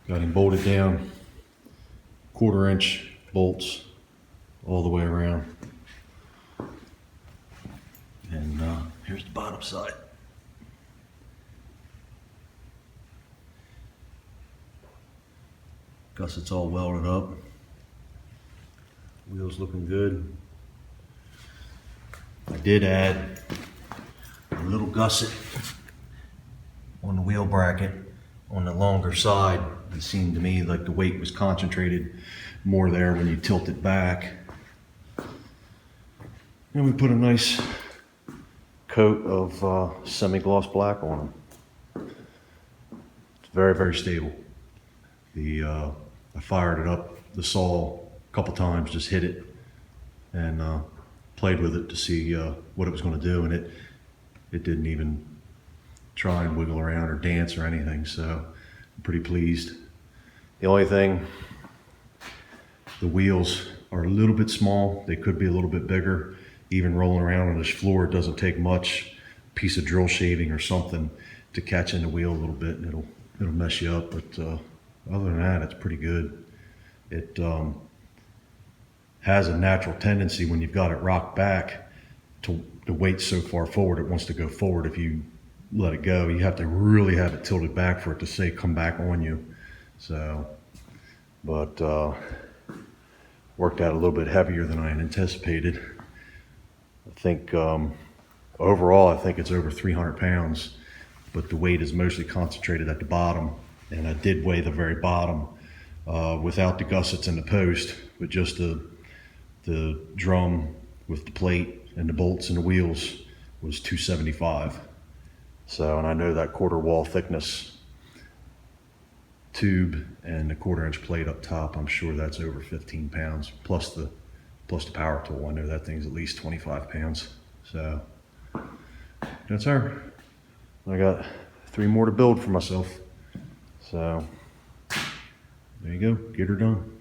Got him bolted down, 1/4-inch bolts all the way around. And here's the bottom side. Gussets all welded up. Wheels looking good. I did add a little gusset on the wheel bracket on the longer side. It seemed to me like the weight was concentrated more there when you tilt it back. And we put a nice coat of semi-gloss black on them. It's very, very stable. I fired it up the saw a couple times, just hit it and played with it to see what it was going to do, and it didn't even try and wiggle around or dance or anything, so I'm pretty pleased. The only thing, the wheels are a little bit small. They could be a little bit bigger. Even rolling around on this floor, it doesn't take much. Piece of drill shaving or something to catch in the wheel a little bit, and it'll mess you up, but other than that, it's pretty good. It has a natural tendency when you've got it rocked back to the weight's so far forward, it wants to go forward. If you let it go, you have to really have it tilted back for it to say come back on you. So, but worked out a little bit heavier than I had anticipated. I think overall, I think it's over 300 pounds, but the weight is mostly concentrated at the bottom. And I did weigh the very bottom without the gussets and the post, but just the drum with the plate and the bolts and the wheels was 275. So, and I know that 1/4 wall thickness tube and the 1/4-inch plate up top, I'm sure that's over 15 pounds, plus the power tool. I know that thing's at least 25 pounds. So that's her. I got 3 more to build for myself. So there you go, get her done.